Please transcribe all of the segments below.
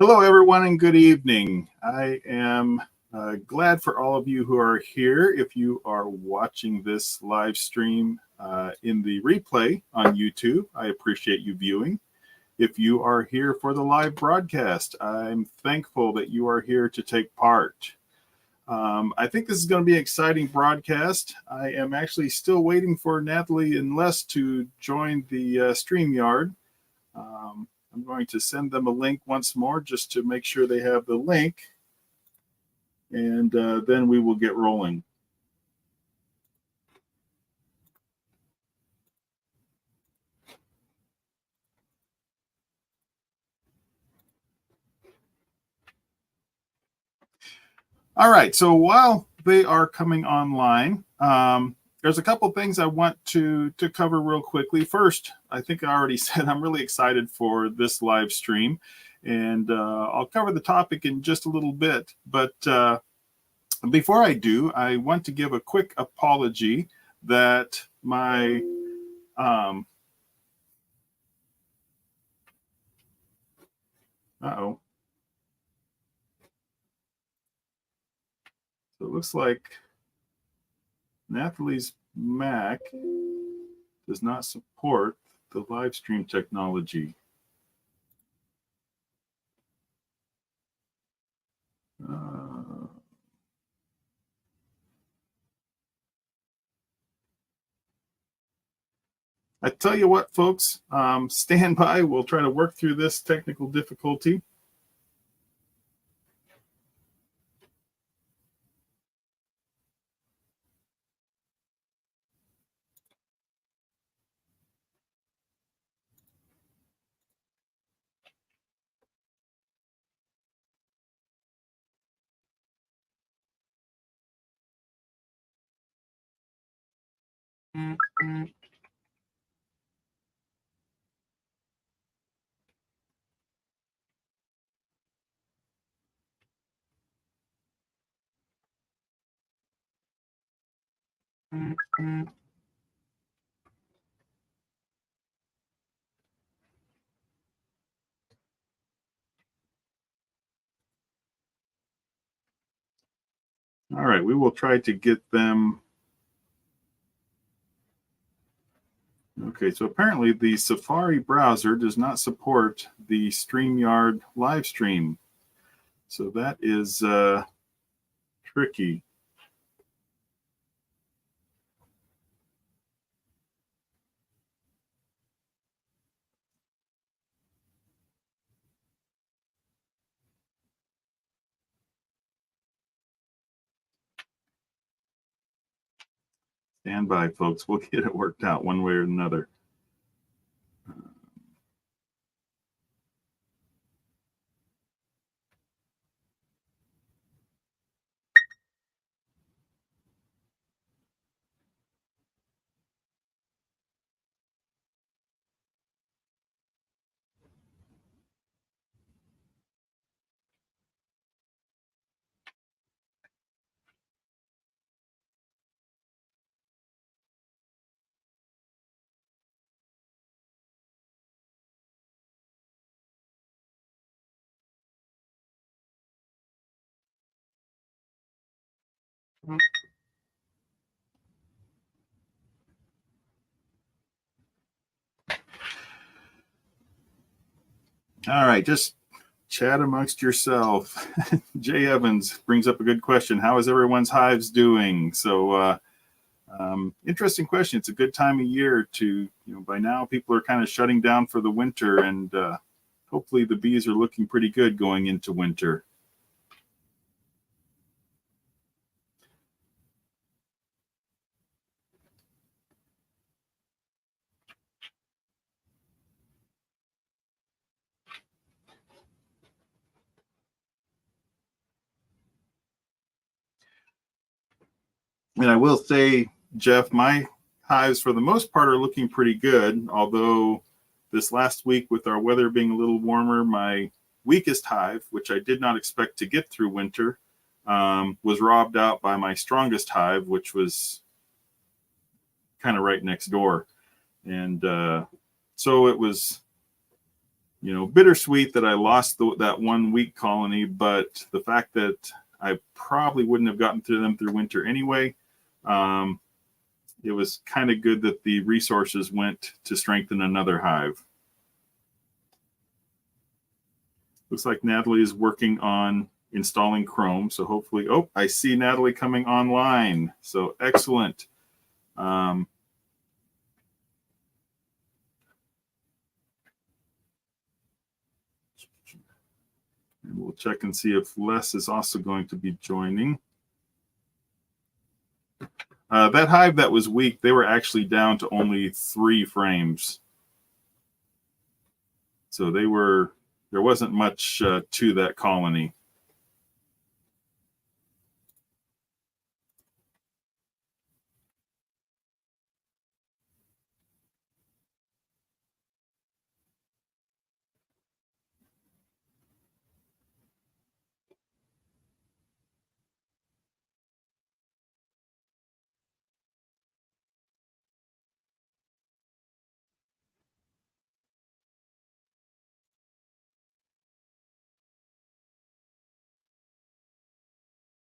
Hello, everyone, and good evening. I am glad for all of you who are here. If you are watching this live stream in the replay on YouTube, I appreciate you viewing. If you are here for the live broadcast, I'm thankful that you are here to take part. I think this is going to be an exciting broadcast. I am actually still waiting for Nathalie and Les to join the StreamYard. I'm going to send them a link once more just to make sure they have the link, and then we will get rolling. All right, so while they are coming online, there's a couple things I want to cover real quickly. First, I think I already said I'm really excited for this live stream, and I'll cover the topic in just a little bit. But before I do, I want to give a quick apology that my uh-oh. So it looks like Nathalie's Mac does not support the live stream technology. I tell you what, folks, stand by. We'll try to work through this technical difficulty. All right, we will try to get them. Okay, so apparently the Safari browser does not support the StreamYard live stream. So that is tricky. Stand by, folks. We'll get it worked out one way or another. All right, just chat amongst yourself. Jay Evans brings up a good question. How is everyone's hives doing? So interesting question. It's a good time of year to, by now people are kind of shutting down for the winter, and hopefully the bees are looking pretty good going into winter. And I will say, Jeff, my hives for the most part are looking pretty good, although this last week with our weather being a little warmer, my weakest hive, which I did not expect to get through winter, was robbed out by my strongest hive, which was kind of right next door. And so it was bittersweet that I lost that 1 week colony, but the fact that I probably wouldn't have gotten through them through winter anyway, it was kind of good that the resources went to strengthen another hive. Looks like Nathalie is working on installing Chrome. So hopefully, I see Nathalie coming online. So excellent. And we'll check and see if Les is also going to be joining. That hive that was weak, they were actually down to only 3 frames. So there wasn't much to that colony.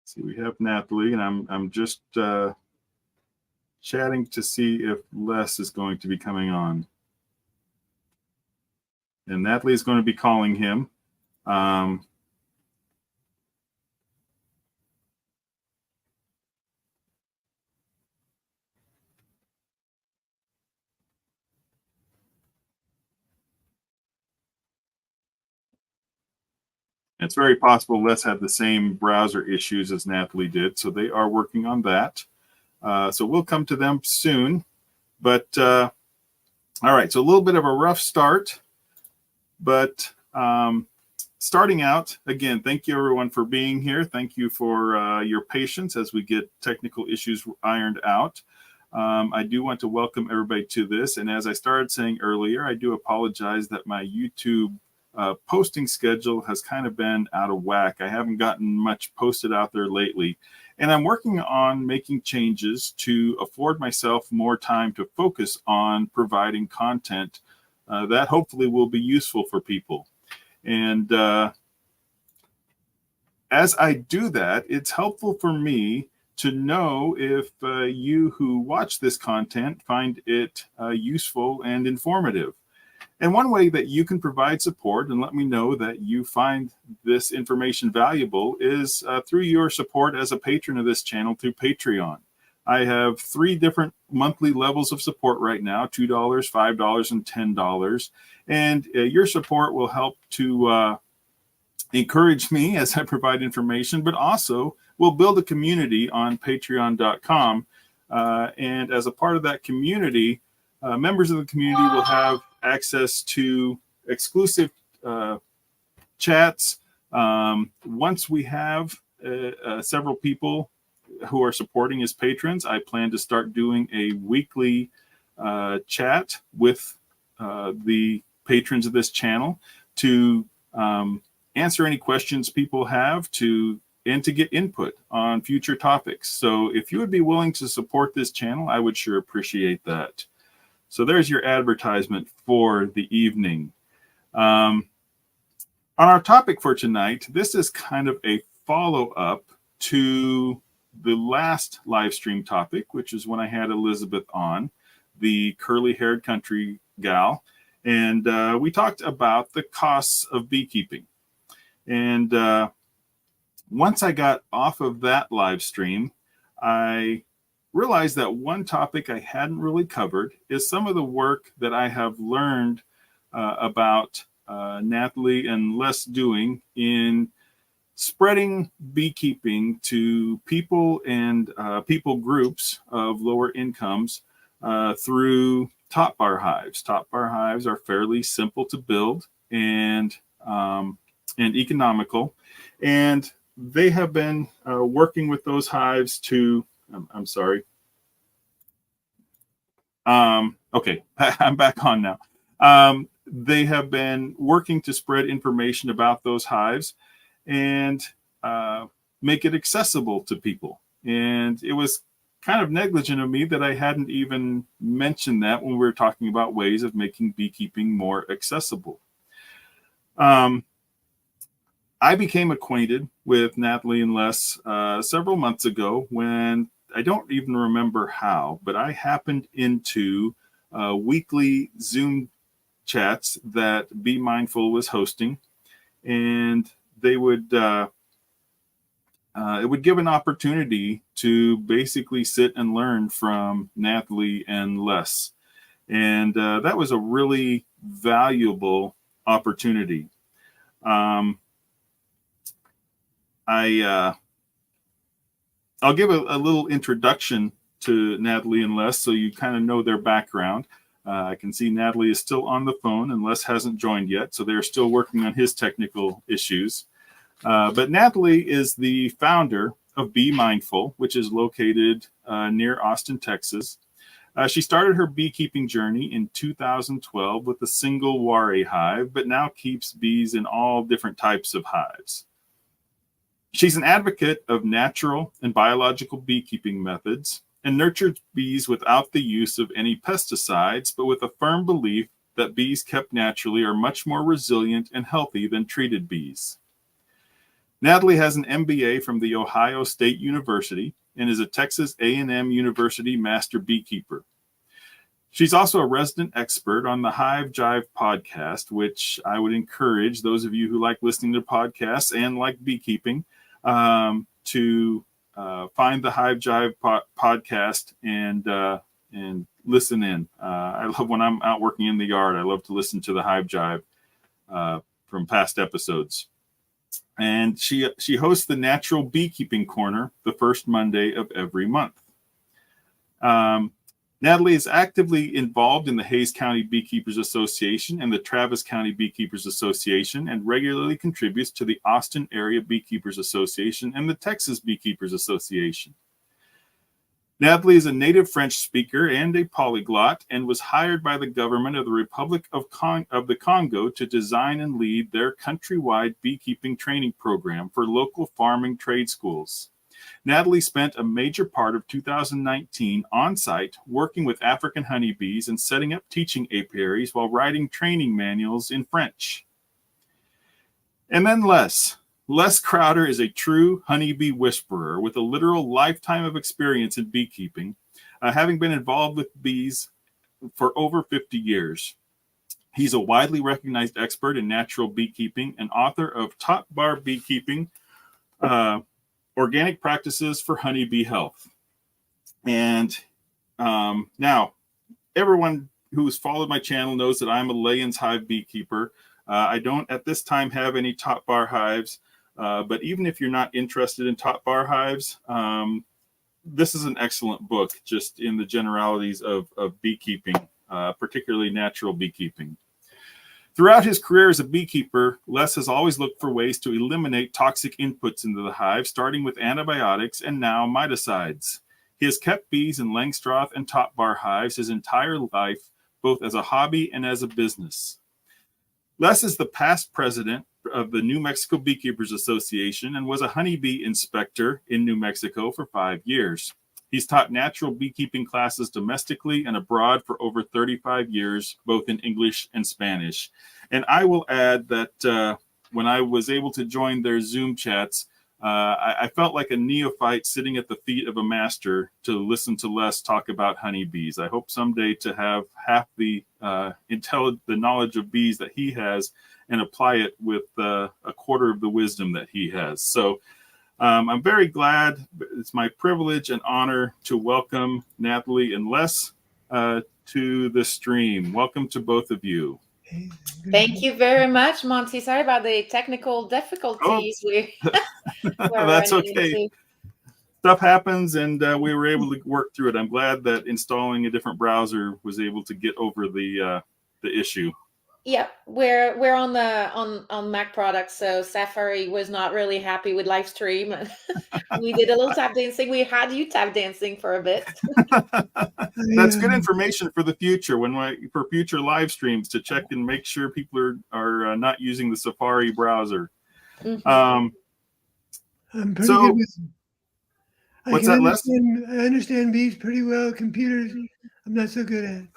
See, we have Nathalie, and I'm just chatting to see if Les is going to be coming on. And Nathalie is going to be calling him. It's very possible Les had the same browser issues as Nathalie did, so they are working on that. So we'll come to them soon. But all right, so a little bit of a rough start. But starting out, again, thank you everyone for being here. Thank you for your patience as we get technical issues ironed out. I do want to welcome everybody to this. And as I started saying earlier, I do apologize that my YouTube posting schedule has kind of been out of whack. I haven't gotten much posted out there lately. And I'm working on making changes to afford myself more time to focus on providing content that hopefully will be useful for people. And as I do that, it's helpful for me to know if you who watch this content find it useful and informative. And one way that you can provide support and let me know that you find this information valuable is through your support as a patron of this channel through Patreon. I have 3 different monthly levels of support right now, $2, $5, and $10. And your support will help to encourage me as I provide information, but also we'll build a community on patreon.com. And as a part of that community, members of the community will have access to exclusive chats. Once we have several people who are supporting as patrons, I plan to start doing a weekly chat with the patrons of this channel to answer any questions people have and to get input on future topics. So if you would be willing to support this channel, I would sure appreciate that. So there's your advertisement for the evening. On our topic for tonight, this is kind of a follow-up to the last live stream topic, which is when I had Elizabeth on, the curly-haired country gal. And we talked about the costs of beekeeping. And once I got off of that live stream, I realized that one topic I hadn't really covered is some of the work that I have learned about Nathalie and Les doing in spreading beekeeping to people and people groups of lower incomes through top bar hives. Top bar hives are fairly simple to build and economical, and they have been working with those hives to I'm sorry. Okay, I'm back on now. They have been working to spread information about those hives and make it accessible to people. And it was kind of negligent of me that I hadn't even mentioned that when we were talking about ways of making beekeeping more accessible. I became acquainted with Nathalie and Les several months ago when I don't even remember how, but I happened into weekly Zoom chats that Be Mindful was hosting, and they would it would give an opportunity to basically sit and learn from Nathalie and Les, and that was a really valuable opportunity. I'll give a little introduction to Nathalie and Les so you kind of know their background. I can see Nathalie is still on the phone and Les hasn't joined yet, so they're still working on his technical issues. But Nathalie is the founder of Be Mindful, which is located near Austin, Texas. She started her beekeeping journey in 2012 with a single wari hive, but now keeps bees in all different types of hives. She's an advocate of natural and biological beekeeping methods and nurtures bees without the use of any pesticides, but with a firm belief that bees kept naturally are much more resilient and healthy than treated bees. Nathalie has an MBA from The Ohio State University and is a Texas A&M University Master Beekeeper. She's also a resident expert on the Hive Jive podcast, which I would encourage those of you who like listening to podcasts and like beekeeping to find the Hive Jive podcast and listen in. I love when I'm out working in the yard. I love to listen to the Hive Jive from past episodes. And she hosts the Natural Beekeeping Corner the first Monday of every month. Nathalie is actively involved in the Hays County Beekeepers Association and the Travis County Beekeepers Association and regularly contributes to the Austin Area Beekeepers Association and the Texas Beekeepers Association. Nathalie is a native French speaker and a polyglot and was hired by the government of the Republic of the Congo to design and lead their countrywide beekeeping training program for local farming trade schools. Nathalie spent a major part of 2019 on site working with African honeybees and setting up teaching apiaries while writing training manuals in French. And then Les. Les Crowder is a true honeybee whisperer with a literal lifetime of experience in beekeeping, having been involved with bees for over 50 years. He's a widely recognized expert in natural beekeeping and author of Top Bar Beekeeping, Organic Practices for Honeybee Health. And now, everyone who's followed my channel knows that I'm a Layens hive beekeeper. I don't at this time have any Top Bar hives, but even if you're not interested in Top Bar hives, this is an excellent book just in the generalities of beekeeping, particularly natural beekeeping. Throughout his career as a beekeeper, Les has always looked for ways to eliminate toxic inputs into the hive, starting with antibiotics and now miticides. He has kept bees in Langstroth and Top Bar hives his entire life, both as a hobby and as a business. Les is the past president of the New Mexico Beekeepers Association and was a honeybee inspector in New Mexico for 5 years. He's taught natural beekeeping classes domestically and abroad for over 35 years, both in English and Spanish. And I will add that when I was able to join their Zoom chats, I felt like a neophyte sitting at the feet of a master to listen to Les talk about honeybees. I hope someday to have half the knowledge of bees that he has and apply it with a quarter of the wisdom that he has. So I'm very glad. It's my privilege and honor to welcome Nathalie and Les to the stream. Welcome to both of you. Thank you very much, Monty. Sorry about the technical difficulties. That's okay. Stuff happens, and we were able to work through it. I'm glad that installing a different browser was able to get over the issue. Yeah, we're on Mac products, so Safari was not really happy with live stream. We did a little tap dancing. We had you tap dancing for a bit. That's good information for the future for future live streams to check and make sure people are not using the Safari browser. Mm-hmm. I'm pretty good with. What's that, Les? I understand bees pretty well. Computers, I'm not so good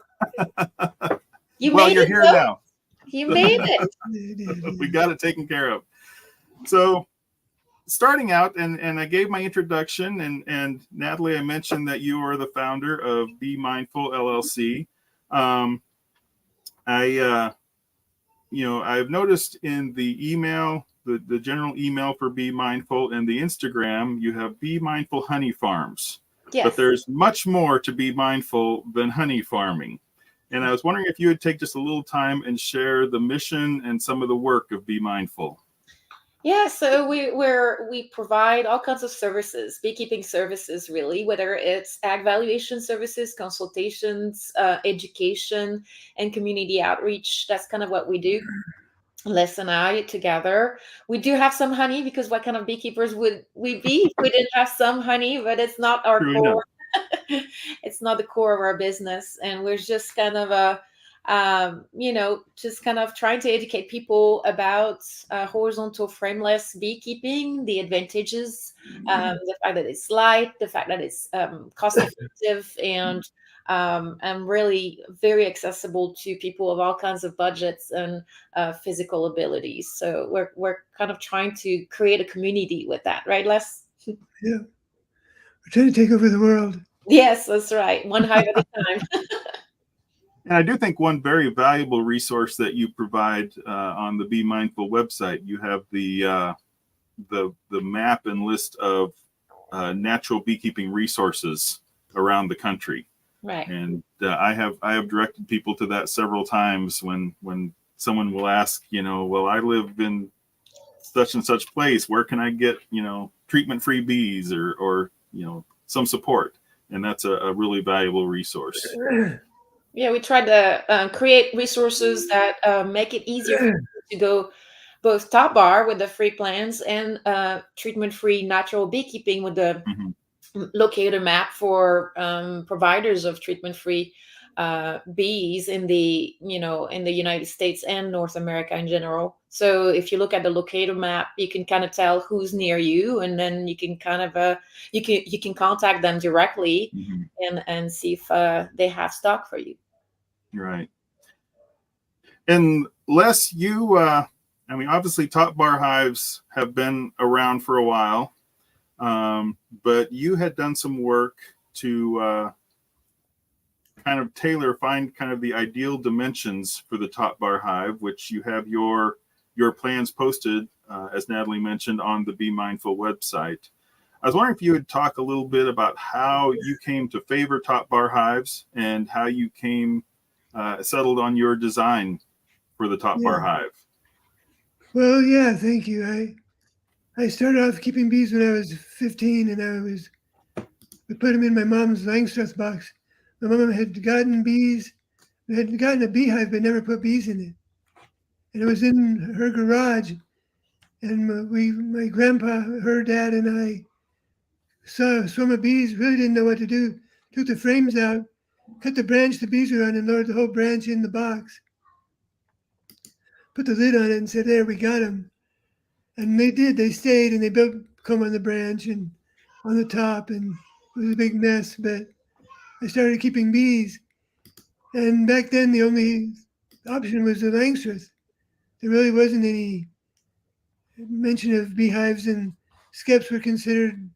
at. You're here now. You made it. We got it taken care of. So starting out, and I gave my introduction, and Nathalie, I mentioned that you are the founder of Be Mindful LLC. I've noticed in the email, the general email for Be Mindful, and the Instagram, you have Be Mindful Honey Farms. Yes. But there's much more to Be Mindful than honey farming. And I was wondering if you would take just a little time and share the mission and some of the work of Be Mindful. Yeah, so we provide all kinds of services, beekeeping services, really, whether it's ag valuation services, consultations, education, and community outreach. That's kind of what we do. Les and I together. We do have some honey, because what kind of beekeepers would we be if we didn't have some honey? But it's not our core. It's not the core of our business, and we're just kind of just kind of trying to educate people about horizontal frameless beekeeping, the advantages, the fact that it's light, the fact that it's cost effective, and really very accessible to people of all kinds of budgets and physical abilities. So we're kind of trying to create a community with that, right, Les? Yeah, we're trying to take over the world. Yes, that's right. One hive at a time. And I do think one very valuable resource that you provide on the Be Mindful website, you have the map and list of natural beekeeping resources around the country. Right. And I have directed people to that several times when someone will ask, well, I live in such and such place, where can I get, treatment-free bees or some support? And that's a really valuable resource. Yeah, we tried to create resources that make it easier for you to go both top bar with the free plans and treatment-free natural beekeeping with the locator map for providers of treatment-free bees in the United States and North America in general. So if you look at the locator map, you can kind of tell who's near you, and then you can kind of you can contact them directly and see if they have stock for you. Right. And Les, you obviously Top Bar Hives have been around for a while, but you had done some work to kind of find kind of the ideal dimensions for the Top Bar Hive, which you have your plans posted, as Nathalie mentioned, on the Be Mindful website. I was wondering if you would talk a little bit about how you came to favor Top Bar Hives and how you came settled on your design for the Top Bar Hive. Well, yeah, thank you. I started off keeping bees when I was 15, and we put them in my mom's Langstroth box. My mom had gotten bees, had gotten a beehive, but never put bees in it. And it was in her garage. And my grandpa, her dad, and I saw a swarm of bees, really didn't know what to do. Took the frames out, cut the branch the bees were on, and lowered the whole branch in the box. Put the lid on it and said, there, we got them. And they did. They stayed, and they built comb on the branch and on the top, and it was a big mess. But I started keeping bees. And back then, the only option was the Langstroth. There really wasn't any mention of beehives, and skeps were considered,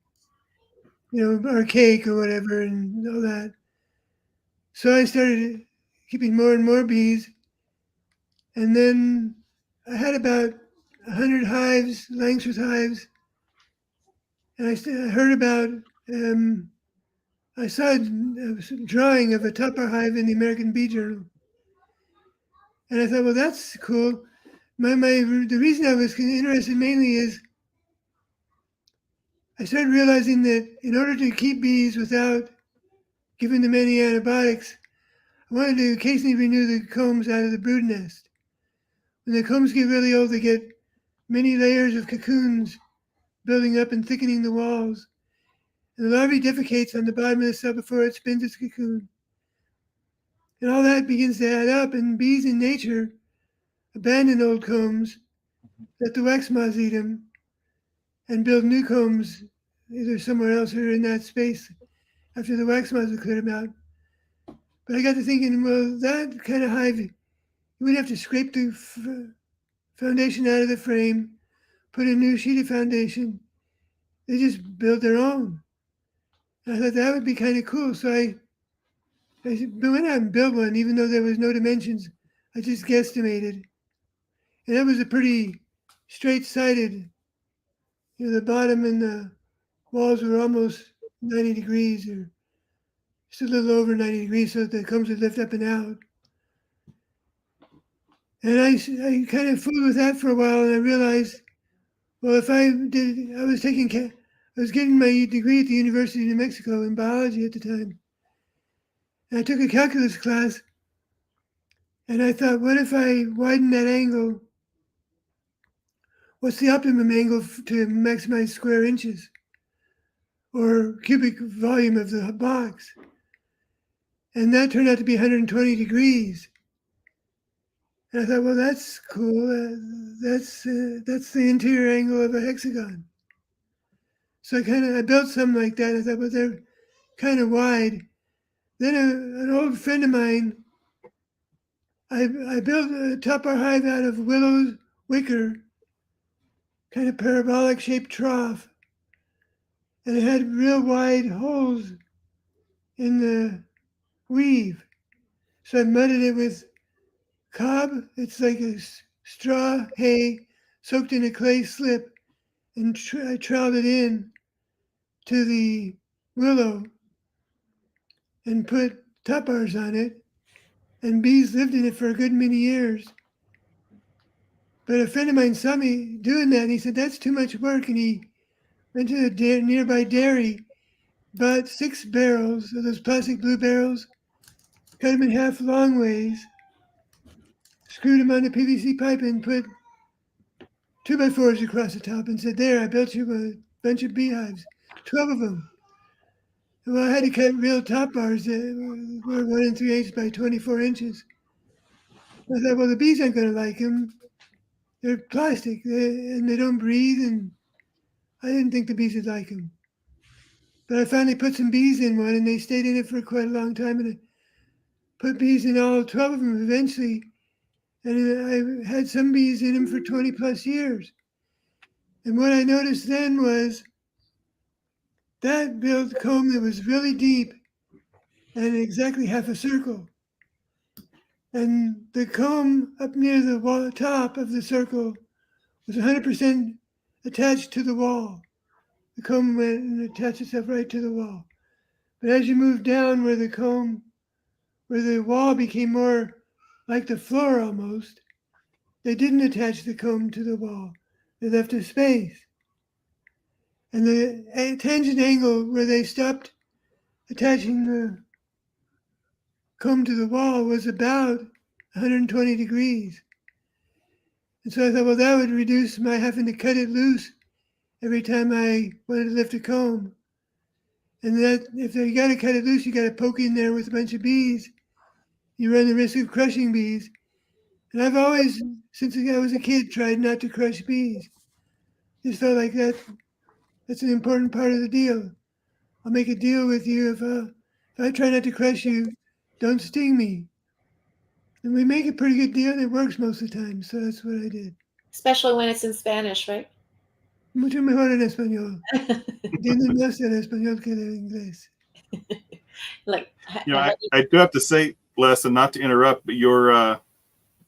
archaic or whatever and all that. So I started keeping more and more bees. And then I had about 100 hives, Langstroth hives. And I heard about, I saw a drawing of a Top Bar hive in the American Bee Journal. And I thought, well, that's cool. The reason I was interested mainly is I started realizing that in order to keep bees without giving them any antibiotics, I wanted to occasionally renew the combs out of the brood nest. When the combs get really old, they get many layers of cocoons building up and thickening the walls. And the larvae defecates on the bottom of the cell before it spins its cocoon. And all that begins to add up, and bees in nature abandon old combs, let the wax moths eat them, and build new combs either somewhere else or in that space after the wax moths have cleared them out. But I got to thinking, well, that kind of hive, it you would have to scrape the foundation out of the frame, put a new sheet of foundation. They just build their own. I thought that would be kind of cool. So I went out and built one, even though there was no dimensions. I just guesstimated. And that was a pretty straight-sided, the bottom and the walls were almost 90 degrees or just a little over 90 degrees so that the combs would lift up and out. And I kind of fooled with that for a while, and I realized, well, if I was getting my degree at the University of New Mexico in biology at the time. And I took a calculus class, and I thought, what if I widen that angle? What's the optimum angle to maximize square inches or cubic volume of the box? And that turned out to be 120 degrees. And I thought, well, that's cool. That's the interior angle of a hexagon. So I built something like that. I thought, well, they're kind of wide. Then an old friend of mine, I built a top bar hive out of willow wicker, kind of parabolic shaped trough. And it had real wide holes in the weave. So I mudded it with cob. It's like a straw hay soaked in a clay slip. And I troweled it in to the willow and put top bars on it. And bees lived in it for a good many years. But a friend of mine saw me doing that, and he said, that's too much work. And he went to the nearby dairy, bought 6 barrels of those plastic blue barrels, cut them in half long ways, screwed them on a PVC pipe, and put 2x4s across the top and said, there, I built you a bunch of beehives, 12 of them. Well, I had to cut real top bars that were 1 3/8 by 24 inches. I thought, well, the bees aren't going to like them. They're plastic and they don't breathe, and I didn't think the bees would like them. But I finally put some bees in one, and they stayed in it for quite a long time. And I put bees in all 12 of them eventually. And I had some bees in them for 20 plus years. And what I noticed then was that built comb that was really deep and exactly half a circle. And the comb up near the top of the circle was 100% attached to the wall. The comb went and attached itself right to the wall. But as you move down where the wall became more like the floor almost, they didn't attach the comb to the wall. They left a space. And the tangent angle where they stopped attaching the comb to the wall was about 120 degrees. And so I thought, well, that would reduce my having to cut it loose every time I wanted to lift a comb. And that if you got to cut it loose, you got to poke in there with a bunch of bees. You run the risk of crushing bees. And I've always, since I was a kid, tried not to crush bees. Just felt like that's an important part of the deal. I'll make a deal with you if I try not to crush you, don't sting me. And we make a pretty good deal, and it works most of the time. So that's what I did. Especially when it's in Spanish, right? Mucho mejor en español. Entiendo más el español que el inglés. Like, I do have to say, Les, and not to interrupt, but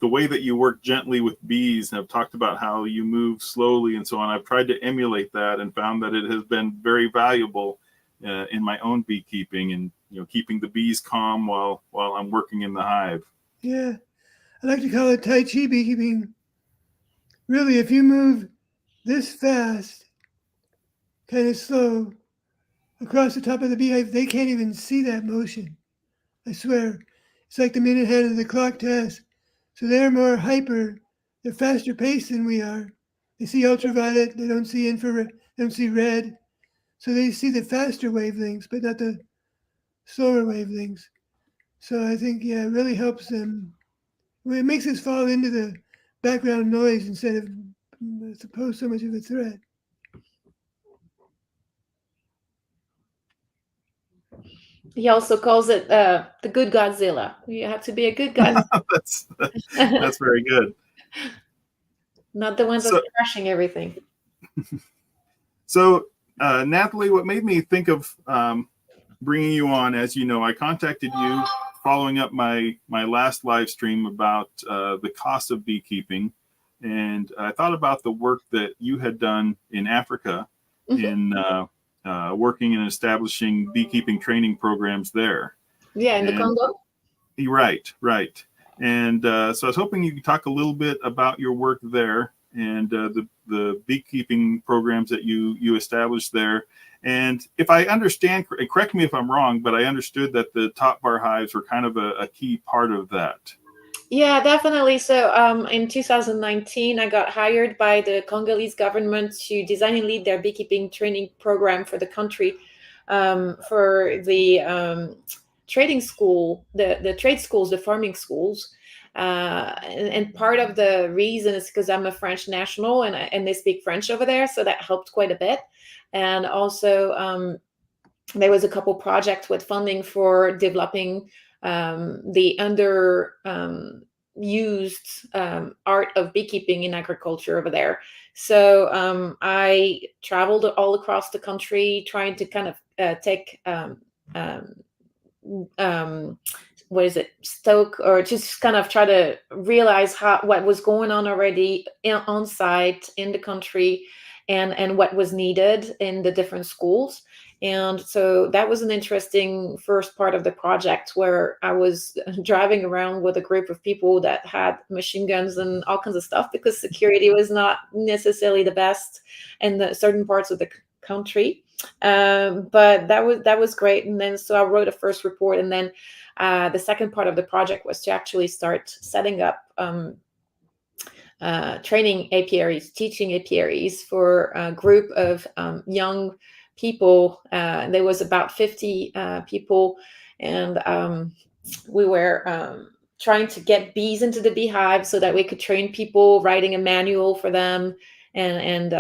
the way that you work gently with bees, and I've talked about how you move slowly and so on. I've tried to emulate that and found that it has been very valuable in my own beekeeping, and keeping the bees calm while I'm working in the hive. Yeah, I like to call it Tai Chi beekeeping. Really, if you move this fast, kind of slow, across the top of the beehive, they can't even see that motion. I swear. It's like the minute hand of the clock to us. So they're more hyper. They're faster paced than we are. They see ultraviolet. They don't see infrared. They don't see red. So they see the faster wavelengths, but not the slower wavelengths. So I think, it really helps them. It makes us fall into the background noise instead of suppose so much of a threat. He also calls it the good Godzilla. You have to be a good Godzilla, that's that's very good. not the ones that's So crashing everything. so Nathalie, what made me think of bringing you on, as you know, I contacted you following up my last live stream about the cost of beekeeping, and I thought about the work that you had done in Africa in working and establishing beekeeping training programs there. Yeah, in the And Congo. right. And so I was hoping you could talk a little bit about your work there and the beekeeping programs that you established there. And if I understand, correct me if I'm wrong, but I understood that the top bar hives were kind of a key part of that. Yeah, definitely. So in 2019, I got hired by the Congolese government to design and lead their beekeeping training program for the country, for the trading school, the trade schools, the farming schools. And part of the reason is because I'm a French national and they speak French over there. So that helped quite a bit. And also, there was a couple projects with funding for developing the under used art of beekeeping in agriculture over there. So I traveled all across the country trying to kind of take um, what is it, stoke, or just kind of try to realize what was going on already on site in the country, and what was needed in the different schools. And so that was an interesting first part of the project, where I was driving around with a group of people that had machine guns and all kinds of stuff, because security was not necessarily the best in the certain parts of the country. But that was great. And then so I wrote a first report, and then the second part of the project was to actually start setting up training apiaries, teaching apiaries for a group of young people. There was about 50 people, and we were trying to get bees into the beehive so that we could train people, writing a manual for them, and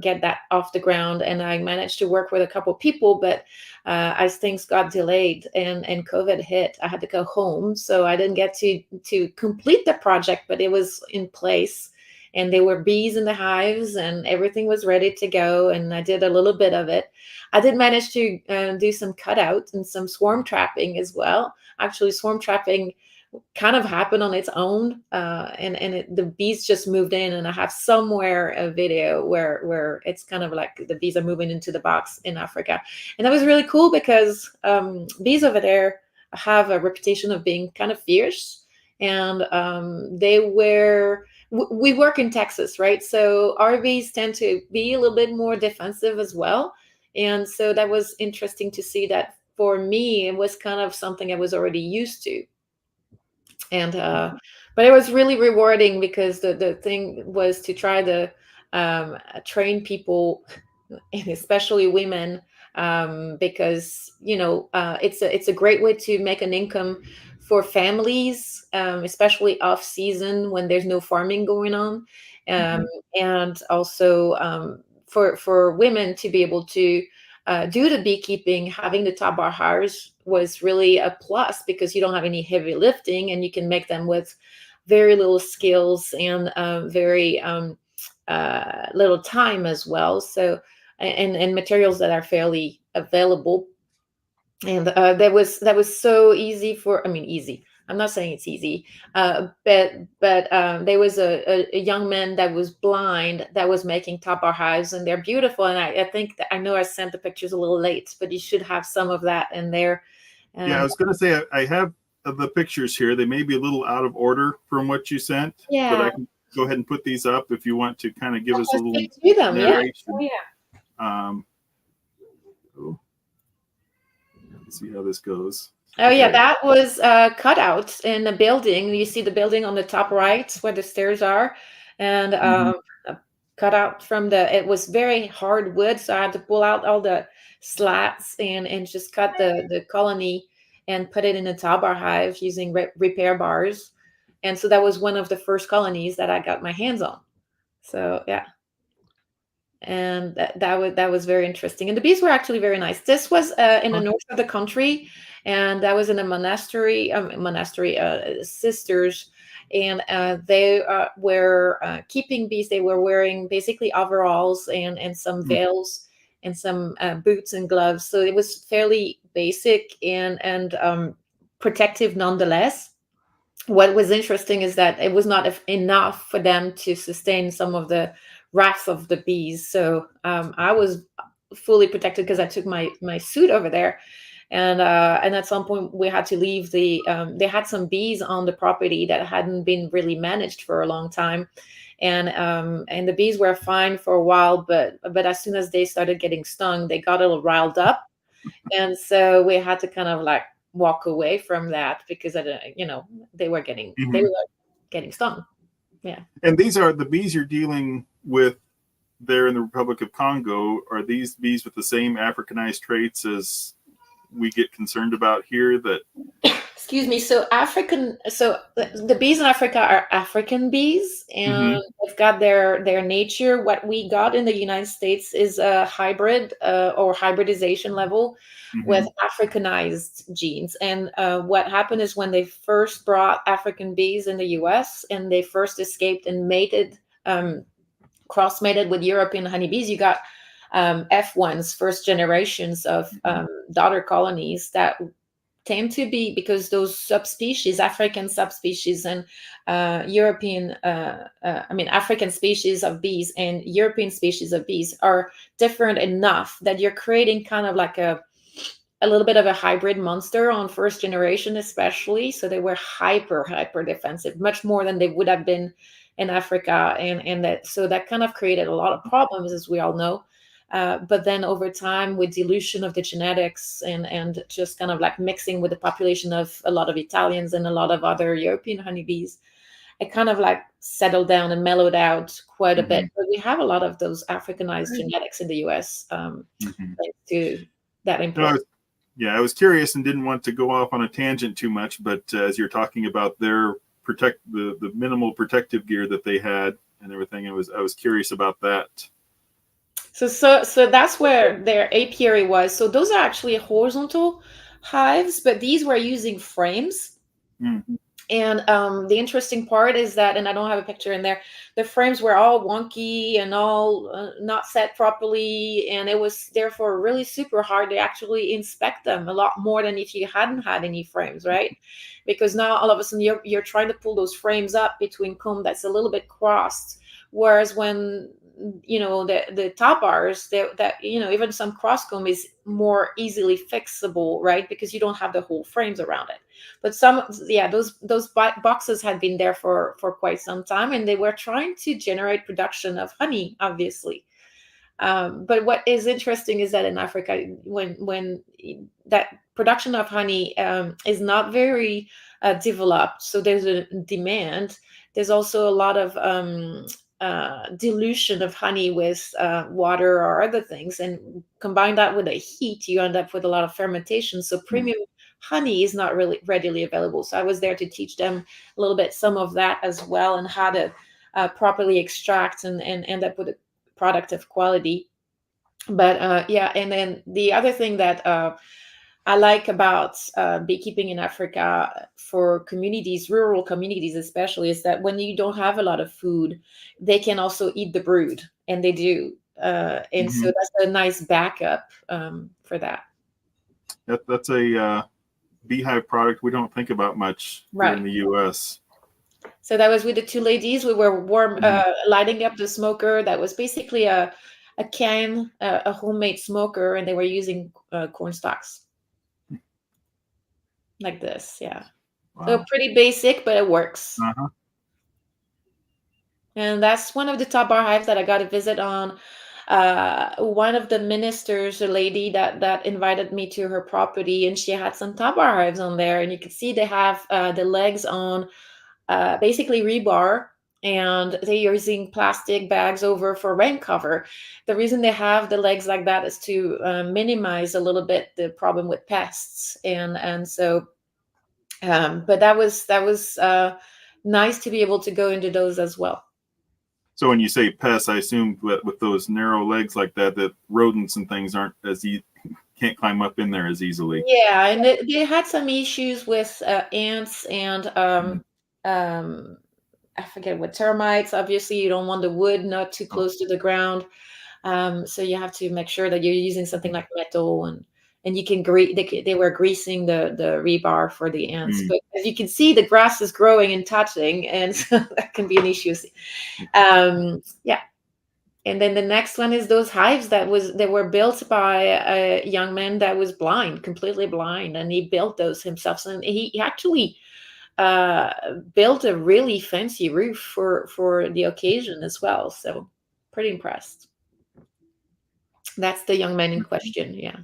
get that off the ground. And I managed to work with a couple of people, but as things got delayed and COVID hit, I had to go home, so I didn't get to complete the project, but it was in place. And there were bees in the hives, and everything was ready to go. And I did a little bit of it. I did manage to do some cutout and some swarm trapping as well. Actually, swarm trapping kind of happened on its own, the bees just moved in, and I have somewhere a video where it's kind of like the bees are moving into the box in Africa. And that was really cool, because bees over there have a reputation of being kind of fierce, and we work in Texas, right? So our bees tend to be a little bit more defensive as well. And so that was interesting to see that. For me, it was kind of something I was already used to. And but it was really rewarding, because the thing was to try to train people, and especially women, because it's a great way to make an income for families, especially off season when there's no farming going on, and also for women to be able to do the beekeeping. Having the top bar hires was really a plus, because you don't have any heavy lifting, and you can make them with very little skills and very little time as well. So, and materials that are fairly available. And that was so easy for, I mean, easy. I'm not saying it's easy, but there was a young man that was blind that was making top bar hives, and they're beautiful. And I think that, I know I sent the pictures a little late, but you should have some of that in there. Yeah, I was going to say I have the pictures here. They may be a little out of order from what you sent, but Yeah, I can go ahead and put these up if you want to kind of give us a let's little get to them. Yeah. narration. Oh, yeah. Oh, let's see how this goes. Oh yeah, Okay. that was cut out in the building. You see the building on the top right where the stairs are, and cut out from it was very hard wood, so I had to pull out all the slats and just cut the colony and put it in a top bar hive using repair bars. And so that was one of the first colonies that I got my hands on. So yeah. that was very interesting. And the bees were actually very nice. This was in the north of the country, and that was in a monastery. Sisters, and they were keeping bees. They were wearing basically overalls and some veils and some boots and gloves. So it was fairly basic and protective nonetheless. What was interesting is that it was not enough for them to sustain some of the wrath of the bees. So I was fully protected because I took my suit over there, and at some point we had to leave the. They had some bees on the property that hadn't been really managed for a long time, and the bees were fine for a while, but as soon as they started getting stung, they got a little riled up, and so we had to kind of like walk away from that because they were getting stung. Yeah. And these are the bees you're dealing with there in the Republic of Congo. Are these bees with the same Africanized traits as we get concerned about here? That Excuse me. So the bees in Africa are African bees, and they've got their nature. What we got in the United States is a hybrid or hybridization level with Africanized genes. And what happened is when they first brought African bees in the U.S. and they first escaped and mated, cross-mated with European honeybees, you got F1s, first generations of daughter colonies that tend to be, because those subspecies, African subspecies and African species of bees and European species of bees are different enough that you're creating kind of like a little bit of a hybrid monster on first generation, especially. So they were hyper defensive, much more than they would have been in Africa. And that kind of created a lot of problems, as we all know. But then over time, with dilution of the genetics and just kind of like mixing with the population of a lot of Italians and a lot of other European honeybees, it kind of like settled down and mellowed out quite a bit. But we have a lot of those Africanized genetics in the U.S. Thanks to that import. I was curious and didn't want to go off on a tangent too much, but as you're talking about their the minimal protective gear that they had and everything, I was curious about that. So that's where their apiary was. So those are actually horizontal hives, but these were using frames. And the interesting part is that, and I don't have a picture in there, the frames were all wonky and all not set properly, and it was therefore really super hard to actually inspect them, a lot more than if you hadn't had any frames, right? Because now all of a sudden you're trying to pull those frames up between comb that's a little bit crossed, whereas when the top bars that even some cross comb is more easily fixable, right? Because you don't have the whole frames around it. But those boxes had been there for quite some time, and they were trying to generate production of honey, obviously. But what is interesting is that in Africa, when that production of honey is not very developed, so there's a demand. There's also a lot of dilution of honey with water or other things, and combine that with the heat, you end up with a lot of fermentation. So premium honey is not really readily available. So I was there to teach them a little bit some of that as well, and how to properly extract and end up with a product of quality. But and then the other thing that I like about beekeeping in Africa for communities, rural communities especially, is that when you don't have a lot of food, they can also eat the brood, and they do. And so that's a nice backup for that. That's a beehive product we don't think about much here in the U.S. So that was with the two ladies. We were lighting up the smoker. That was basically a can, a homemade smoker, and they were using corn stalks. Like this, yeah. Wow. So pretty basic, but it works. And that's one of the top bar hives that I got to visit on. One of the ministers, a lady that invited me to her property, and she had some top bar hives on there, and you could see they have the legs on basically rebar, and they're using plastic bags over for rain cover. The reason they have the legs like that is to minimize a little bit the problem with pests, and so but that was nice to be able to go into those as well. So when you say pests, I assume that with those narrow legs like that, that rodents and things aren't can't climb up in there as easily. Yeah, and they had some issues with ants and I forget what, termites. Obviously, you don't want the wood not too close to the ground. So you have to make sure that you're using something like metal, and you can they were greasing the rebar for the ants. But as you can see, the grass is growing and touching, and so that can be an issue. Yeah. And then the next one is those hives that were built by a young man that was blind, completely blind, and he built those himself. And he actually built a really fancy roof for the occasion as well. So pretty impressed. That's the young man in question. Yeah.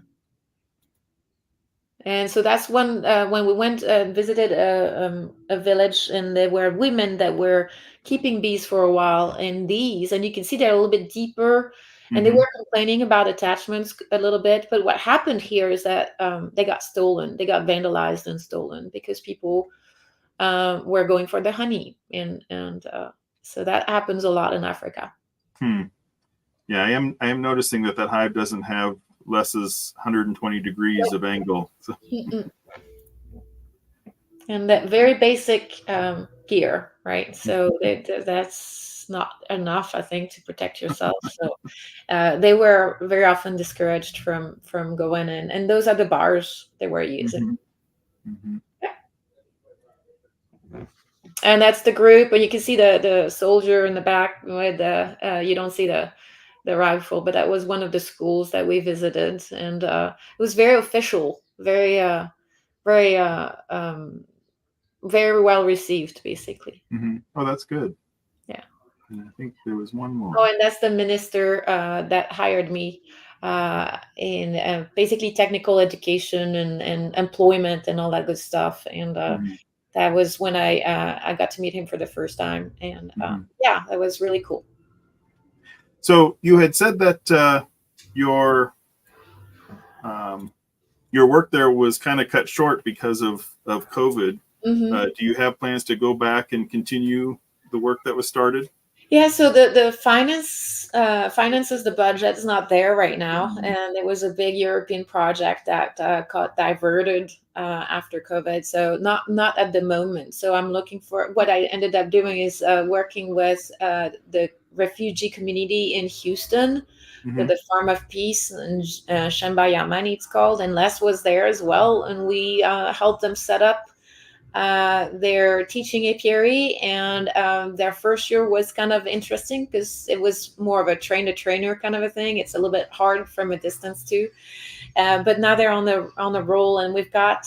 And so that's when we went visited a village, and there were women that were keeping bees for a while in these, and you can see they're a little bit deeper, and they were complaining about attachments a little bit. But what happened here is that they got stolen, they got vandalized and stolen because people were going for the honey, and so that happens a lot in Africa. Yeah, I am noticing that hive doesn't have less as 120 degrees of angle. So. And that very basic gear, right? So that's not enough, I think, to protect yourself. So they were very often discouraged from going in, and those are the bars they were using. Yeah. And that's the group, and you can see the soldier in the back with the you don't see the rifle, but that was one of the schools that we visited, and it was very official, very very well received, basically. Oh, that's good. Yeah. And I think there was one more. Oh, and that's the minister that hired me in basically technical education and employment and all that good stuff. And that was when I got to meet him for the first time. And yeah, that was really cool. So you had said that your work there was kind of cut short because of COVID. Do you have plans to go back and continue the work that was started? Yeah, so the finances, the budget is not there right now, and it was a big European project that got diverted after COVID. So not at the moment. So I'm looking for what I ended up doing is working with the refugee community in Houston, with the Farm of Peace and Shamba Yamani it's called, and Les was there as well, and we helped them set up their teaching apiary, and their first year was kind of interesting because it was more of a trainer kind of a thing. It's a little bit hard from a distance too, but now they're on the roll, and we've got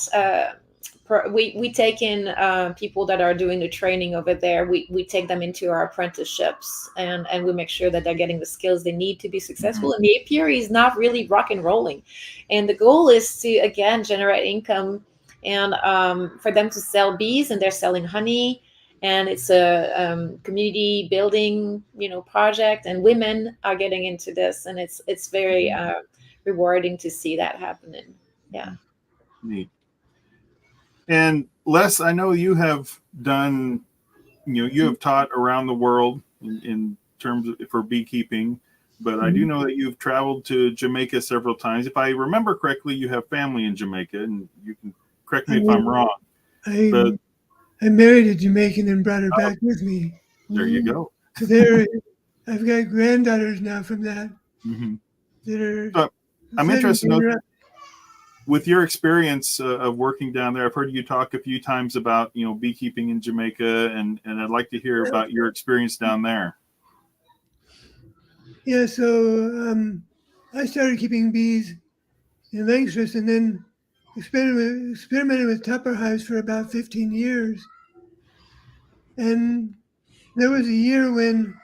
we take in people that are doing the training over there. We take them into our apprenticeships, and we make sure that they're getting the skills they need to be successful. And the apiary is not really rock and rolling, and the goal is to again generate income, and for them to sell bees, and they're selling honey, and it's a community building project, and women are getting into this, and it's very rewarding to see that happening. Yeah. Neat. And Les, I know you have done, you have taught around the world in terms of for beekeeping, but I do know that you've traveled to Jamaica several times. If I remember correctly, you have family in Jamaica, and you can correct me if I'm wrong. I married a Jamaican and brought her back with me. There you go. So I've got granddaughters now from that. That are. So I'm interested to know, with your experience of working down there. I've heard you talk a few times about beekeeping in Jamaica, and I'd like to hear about your experience down there. Yeah, so I started keeping bees in Langstroth, and then experimented with tupper hives for about 15 years. And there was a year when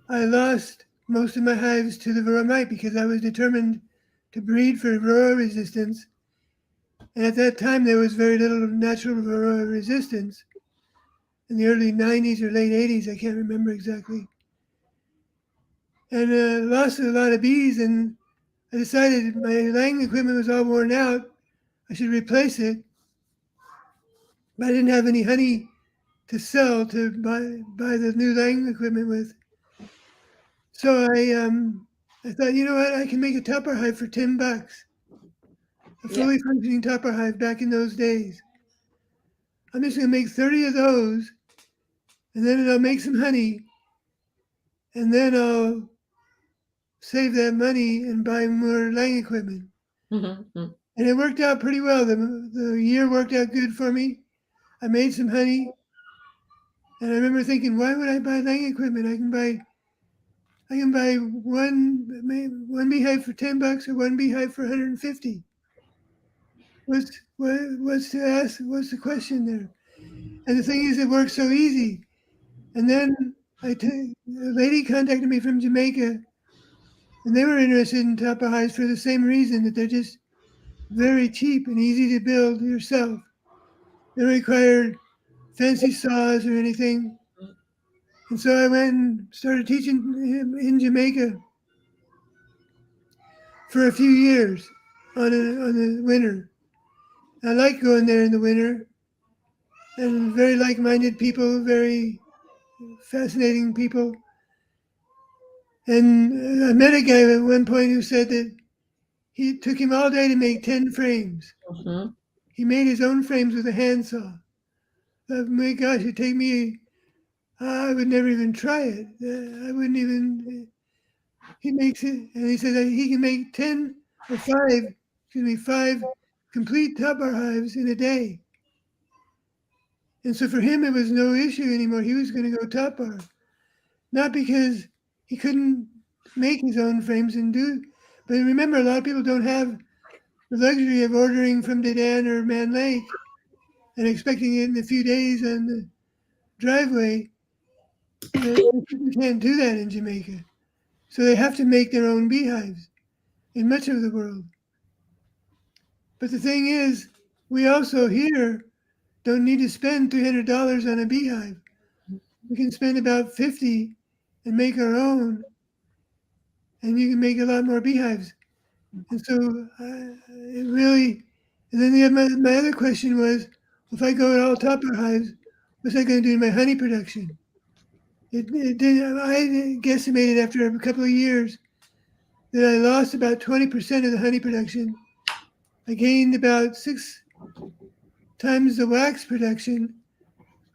I lost most of my hives to the varroa mite because I was determined to breed for varroa resistance. And at that time, there was very little natural varroa resistance. In the early 90s or late 80s, I can't remember exactly. And lost a lot of bees, and I decided my laying equipment was all worn out. I should replace it. But I didn't have any honey to sell to buy the new laying equipment with. So I thought, you know what, I can make a topper hive for $10. A fully functioning topper hive back in those days. I'm just gonna make 30 of those, and then I'll make some honey, and then I'll save that money and buy more laying equipment. Mm-hmm. And it worked out pretty well. The year worked out good for me. I made some honey, and I remember thinking, why would I buy laying equipment? I can buy one beehive for $10 or one beehive for 150. What's to ask? What's the question there? And the thing is, it works so easy. And then a lady contacted me from Jamaica, and they were interested in topper hives for the same reason, that they're just very cheap and easy to build yourself. They don't require fancy saws or anything. And so I went and started teaching him in Jamaica for a few years on the winter. I like going there in the winter, and very like-minded people, very fascinating people. And I met a guy at one point who said that it took him all day to make 10 frames. Mm-hmm. He made his own frames with a handsaw. Oh my gosh, it'd take me, I would never even try it. I wouldn't even, he makes it, and he said that he can make 10 or 5 complete topper hives in a day. And so for him, it was no issue anymore. He was going to go topper. Not because he couldn't make his own frames and do, but remember, a lot of people don't have the luxury of ordering from Dedan or Man Lake and expecting it in a few days on the driveway. You can't do that in Jamaica. So they have to make their own beehives in much of the world. But the thing is, we also here don't need to spend $300 on a beehive. We can spend about 50 and make our own, and you can make a lot more beehives. And so it really, and then my other question was, if I go at all topper hives, what's that going to do to my honey production? It did. I guesstimated after a couple of years that I lost about 20% of the honey production. I gained about 6 times the wax production.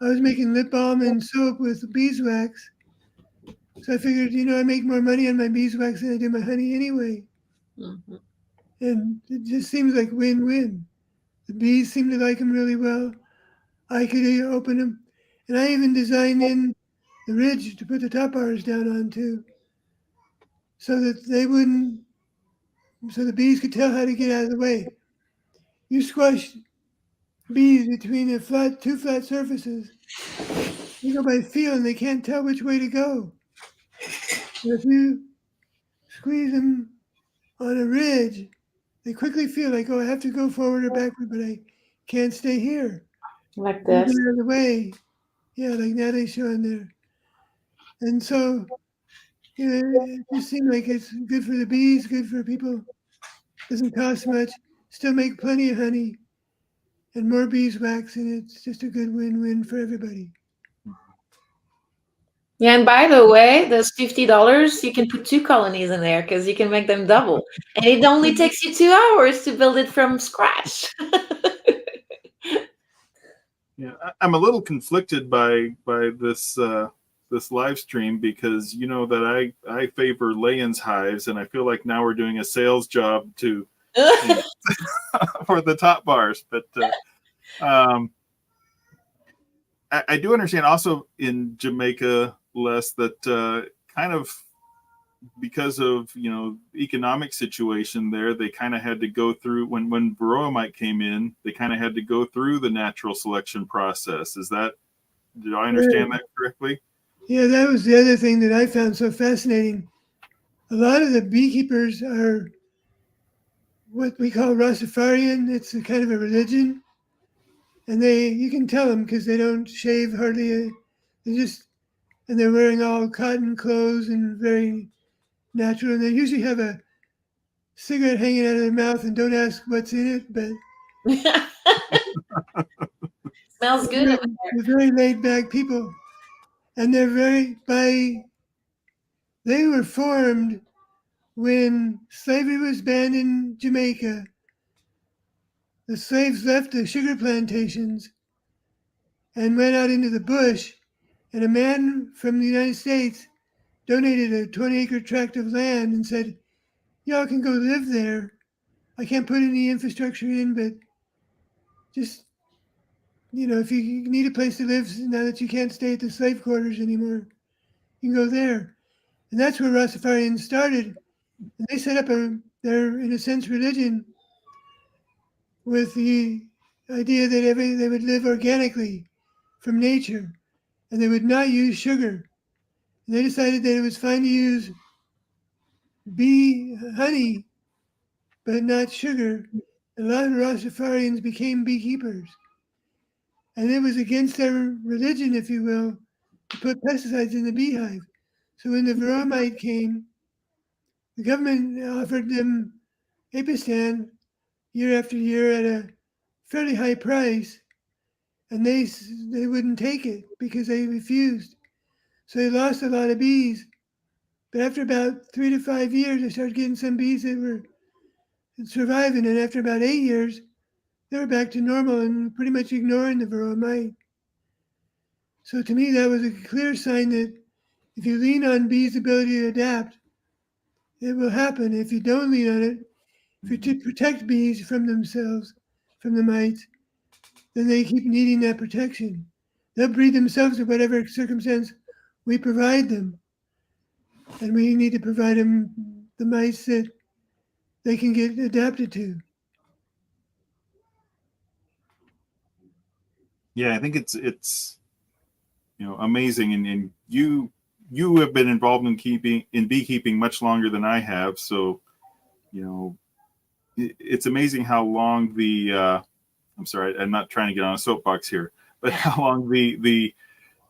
I was making lip balm and soap with beeswax. So I figured, I make more money on my beeswax than I do my honey anyway. Mm-hmm. And it just seems like win-win. The bees seem to like them really well. I could open them. And I even designed in the ridge to put the top bars down on too, so that so the bees could tell how to get out of the way. You squash bees between the two flat surfaces. They go by feel and they can't tell which way to go. But if you squeeze them on a ridge, they quickly feel like, oh, I have to go forward or backward, but I can't stay here. Like Get this. out of the way. Yeah, like Natalie's showing there. And so, it just seemed like it's good for the bees, good for people. Doesn't cost much. Still make plenty of honey and more beeswax, and it's just a good win-win for everybody. Yeah, and by the way, those $50, you can put 2 colonies in there because you can make them double. And it only takes you 2 hours to build it from scratch. Yeah, I'm a little conflicted by this this live stream, because you know that I favor lay-ins hives, and I feel like now we're doing a sales job to for the top bars. But I do understand also in Jamaica, Les, that kind of because of economic situation there, they kind of had to go through when Varroamite came in, they kind of had to go through the natural selection process. Did I understand that correctly? Yeah, that was the other thing that I found so fascinating. A lot of the beekeepers are what we call Rastafarian. It's a kind of a religion, and you can tell them because they don't shave hardly. And they're wearing all cotton clothes and very natural. And they usually have a cigarette hanging out of their mouth, and don't ask what's in it, but Smells good over they're very laid back people, and they're very They were formed when slavery was banned in Jamaica. The slaves left the sugar plantations and went out into the bush, and a man from the United States donated a 20-acre tract of land and said, y'all can go live there. I can't put any infrastructure in, but just, if you need a place to live now that you can't stay at the slave quarters anymore, you can go there. And that's where Rastafarians started. And they set up their, in a sense, religion with the idea that they would live organically from nature and they would not use sugar. And they decided that it was fine to use bee honey, but not sugar. And a lot of Rastafarians became beekeepers. And it was against their religion, if you will, to put pesticides in the beehive. So when the varroa mite came, the government offered them Apistan year after year at a fairly high price, and they wouldn't take it because they refused. So they lost a lot of bees. But after about 3 to 5 years, they started getting some bees that were surviving, and after about 8 years, they were back to normal and pretty much ignoring the varroa mite. So to me, that was a clear sign that if you lean on bees' ability to adapt, it will happen. If you don't lean on it, if you to protect bees from themselves, from the mites, then they keep needing that protection. They'll breed themselves in whatever circumstance we provide them. And we need to provide them the mites that they can get adapted to. Yeah, I think it's amazing, and you have been involved in beekeeping much longer than I have, so it's amazing how long I'm sorry, I'm not trying to get on a soapbox here, but how long the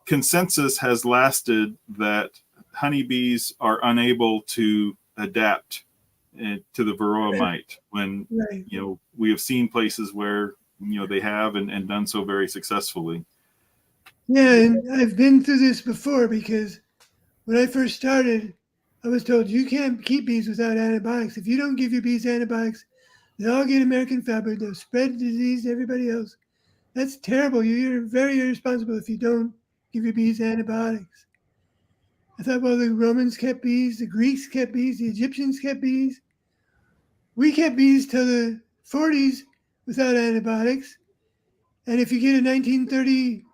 consensus has lasted that honeybees are unable to adapt to the varroa mite when Right. We have seen places where they have and done so very successfully. Yeah, and I've been through this before because when I first started, I was told you can't keep bees without antibiotics. If you don't give your bees antibiotics, they'll all get American foulbrood. They'll spread the disease to everybody else. That's terrible. You're very irresponsible if you don't give your bees antibiotics. I thought, well, the Romans kept bees, the Greeks kept bees, the Egyptians kept bees. We kept bees till the 40s without antibiotics. And if you get a 1930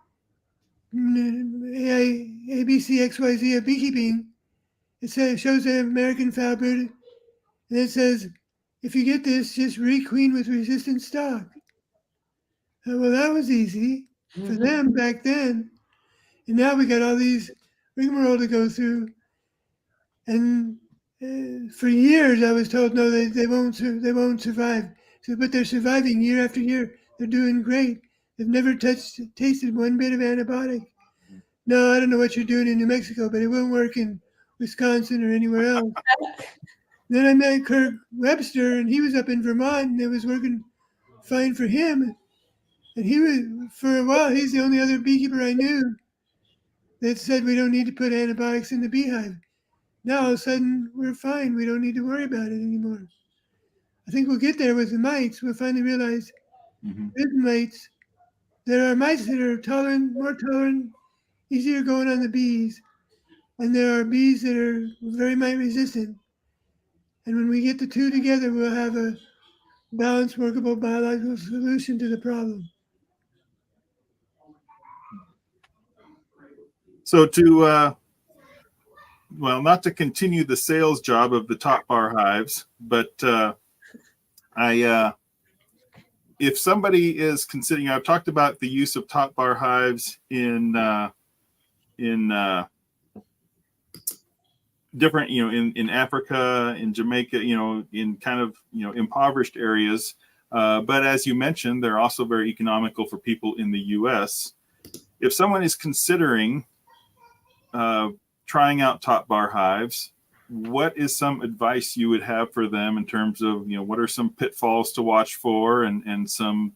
ABCXYZ of beekeeping, it shows the American foulbrood, and it says, if you get this, just requeen with resistant stock. Well, that was easy for them back then. And now we got all these rigmarole to go through. And for years, I was told, no, they won't survive. So, but they're surviving year after year. They're doing great. They've never tasted one bit of antibiotic. No, I don't know what you're doing in New Mexico, but it won't work in Wisconsin or anywhere else. Then I met Kirk Webster, and he was up in Vermont, and it was working fine for him. And he was, for a while, he's the only other beekeeper I knew that said we don't need to put antibiotics in the beehive. Now all of a sudden we're fine. We don't need to worry about it anymore. I think we'll get there with the mites. We'll finally realize with mites, there are mites that are tolerant, more tolerant, easier going on the bees, and there are bees that are very mite resistant. And when we get the two together, we'll have a balanced, workable biological solution to the problem. So not to continue the sales job of the top bar hives, but if somebody is considering, I've talked about the use of top bar hives in different, in Africa, in Jamaica, in kind of, impoverished areas. But as you mentioned, they're also very economical for people in the U.S. If someone is considering trying out top bar hives, what is some advice you would have for them in terms of, what are some pitfalls to watch for and some,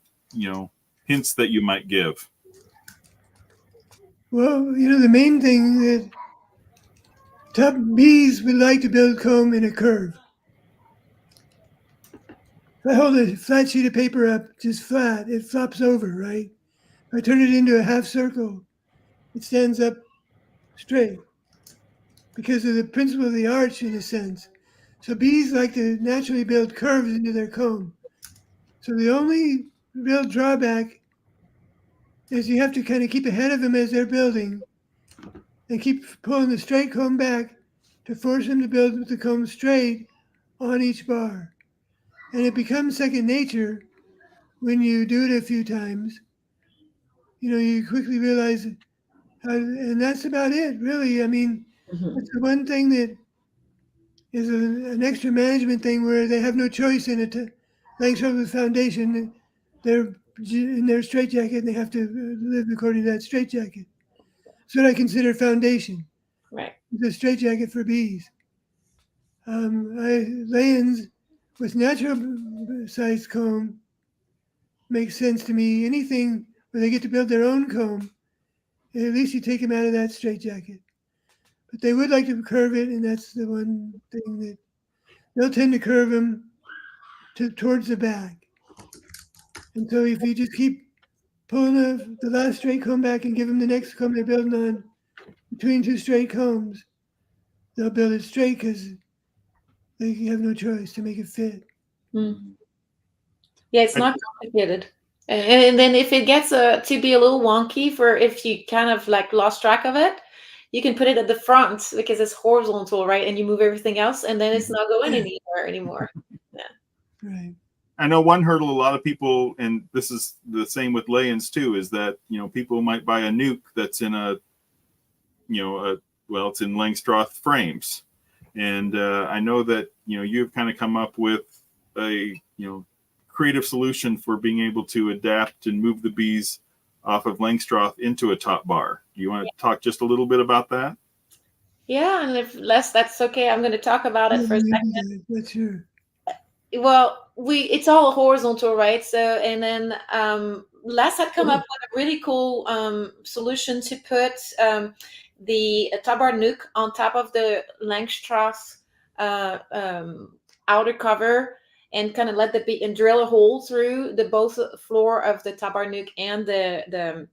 hints that you might give? Well, the main thing that Top bees would like to build comb in a curve. If I hold a flat sheet of paper up, just flat, it flops over, right? If I turn it into a half circle, it stands up straight because of the principle of the arch, in a sense. So bees like to naturally build curves into their comb. So the only real drawback is you have to kind of keep ahead of them as they're building and keep pulling the straight comb back to force them to build with the comb straight on each bar. And it becomes second nature when you do it a few times. You quickly realize and that's about it, really. I mean, it's the one thing that is an extra management thing where they have no choice in it. Like so with foundation, they're in their straitjacket and they have to live according to that straitjacket. That's what I consider foundation. Right. The straitjacket for bees. Layons with natural sized comb makes sense to me. Anything where they get to build their own comb, at least you take them out of that straitjacket. But they would like to curve it, and that's the one thing that they'll tend to curve them towards the back. And so if you just keep pulling the last straight comb back and give them the next comb they're building on between two straight combs, they'll build it straight because they have no choice to make it fit. Mm. Yeah, it's not complicated. And then if it gets to be a little wonky for if you kind of like lost track of it, you can put it at the front because it's horizontal, right? And you move everything else, and then it's not going anywhere anymore. Yeah. Right. I know one hurdle a lot of people, and this is the same with layons too, is that people might buy a nuke that's in it's in Langstroth frames, and I know that you've kind of come up with a creative solution for being able to adapt and move the bees off of Langstroth into a top bar. Do you want to talk just a little bit about that? Yeah, and if that's okay, I'm going to talk about it for a second. That's sure. Well, it's all horizontal, right? So, and then Les had come up with a really cool solution to put the top bar nuke on top of the Langstroth outer cover and kind of let the bee and drill a hole through the both floor of the top bar nuke and the